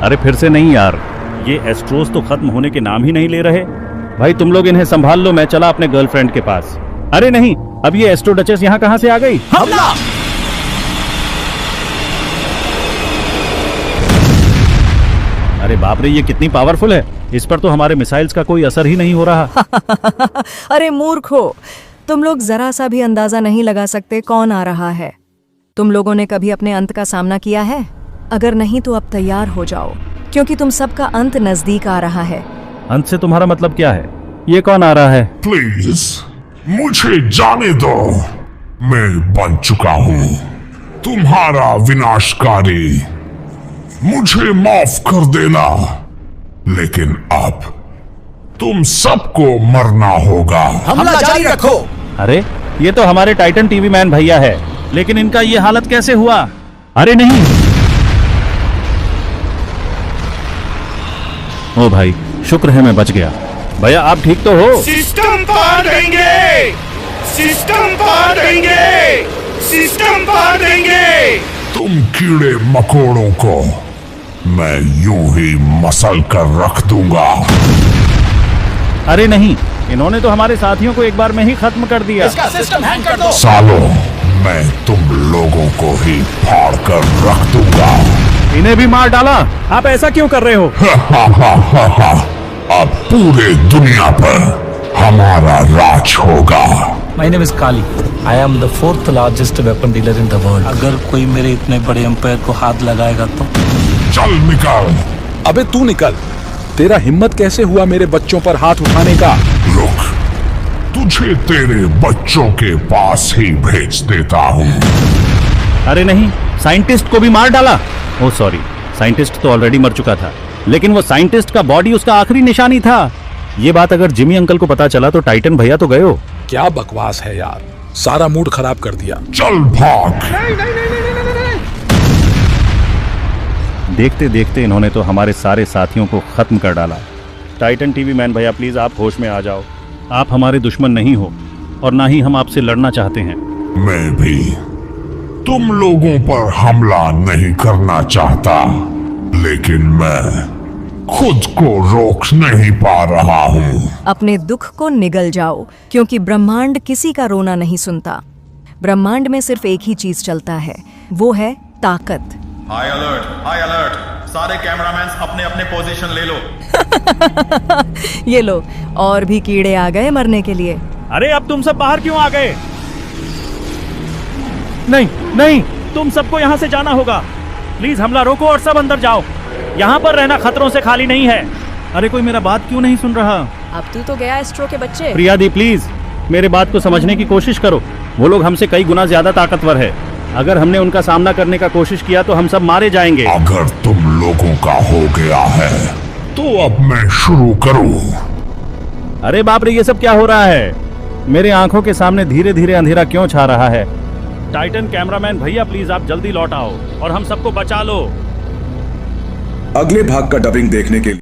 अरे फिर से नहीं यार, ये एस्ट्रोस तो खत्म होने के नाम ही नहीं ले रहे। भाई तुम लोग इन्हें संभाल लो, मैं चला अपने गर्लफ्रेंड के पास। अरे नहीं, अब ये एस्ट्रो डचेस यहाँ कहाँ से आ गई? हमला! अरे बाप रे, ये कितनी पावरफुल है। इस पर तो हमारे मिसाइल्स का कोई असर ही नहीं हो रहा। अरे मूर्खो, तुम लोग जरा सा भी अंदाजा नहीं लगा सकते कौन आ रहा है। तुम लोगों ने कभी अपने अंत का सामना किया है? अगर नहीं तो अब तैयार हो जाओ, क्योंकि तुम सबका अंत नजदीक आ रहा है। अंत से तुम्हारा मतलब क्या है? ये कौन आ रहा है? प्लीज मुझे जाने दो, मैं बन चुका हूँ तुम्हारा विनाशकारी। मुझे माफ कर देना, लेकिन अब तुम सबको मरना होगा। हमला जारी रखो। अरे ये तो हमारे टाइटन टीवी मैन भैया है, लेकिन इनका ये हालत कैसे हुआ? अरे नहीं, ओ भाई शुक्र है मैं बच गया। भैया आप ठीक तो हो? सिस्टम पार देंगे, सिस्टम पार देंगे, सिस्टम पार देंगे। तुम कीड़े मकोड़ों को मैं यूं ही मसल कर रख दूंगा। अरे नहीं, इन्होंने तो हमारे साथियों को एक बार में ही खत्म कर दिया। इसका सिस्टम हैंग कर दो। सालों, मैं तुम लोगों को ही फाड़ कर रख दूंगा। इन्हें भी मार डाला। आप ऐसा क्यों कर रहे हो? अब पूरे दुनिया पर हमारा राज होगा। My name is Kali. I am the fourth largest weapon dealer in the world. अगर कोई मेरे इतने बड़े एम्पायर को हाथ लगाएगा तो चल निकल। अबे तू निकल, तेरा हिम्मत कैसे हुआ मेरे बच्चों पर हाथ उठाने का? रुक, तुझे तेरे बच्चों के पास ही भेज देता हूँ। अरे नहीं, साइंटिस्ट को भी मार डाला। ओह सॉरी, साइंटिस्ट तो ऑलरेडी मर चुका था, लेकिन वो साइंटिस्ट का बॉडी उसका आखिरी निशानी था। ये बात अगर जिमी अंकल को पता चला तो टाइटन भैया तो गए हो। क्या बकवास है यार, सारा मूड खराब कर दिया। चल भाग। देखते देखते इन्होंने तो हमारे सारे साथियों को खत्म कर डाला। टाइटन टीवी मैन भैया प्लीज आप होश में आ जाओ। आप हमारे दुश्मन नहीं हो और ना ही हम आपसे लड़ना चाहते हैं। मैं भी तुम लोगों पर हमला नहीं करना चाहता, लेकिन मैं खुद को रोक नहीं पा रहा हूँ। अपने दुख को निगल जाओ, क्योंकि ब्रह्मांड किसी का रोना नहीं सुनता। ब्रह्मांड में सिर्फ एक ही चीज चलता है, वो है ताकत। High alert, high alert. सारे कैमरामैन अपने अपने पोजीशन ले लो। ये लो, और भी कीड़े आ गए मरने के लिए। अरे अब तुम सब बाहर क्यों आ गए? नहीं नहीं, तुम सबको यहाँ से जाना होगा। प्लीज हमला रोको और सब अंदर जाओ। यहाँ पर रहना खतरों से खाली नहीं है। अरे कोई मेरा बात क्यों नहीं सुन रहा? अब तू तो गया एस्ट्रो के बच्चे। प्रिया दी प्लीज मेरे बात को समझने की कोशिश करो। वो लोग हमसे कई गुना ज्यादा ताकतवर है। अगर हमने उनका सामना करने का कोशिश किया तो हम सब मारे जाएंगे। अगर तुम लोगों का हो गया है तो अब मैं शुरू करूं। अरे बाप रे, ये सब क्या हो रहा है? मेरे आंखों के सामने धीरे धीरे अंधेरा क्यों छा रहा है? टाइटन कैमरामैन भैया प्लीज आप जल्दी लौट आओ और हम सबको बचा लो। अगले भाग का डबिंग देखने के लिए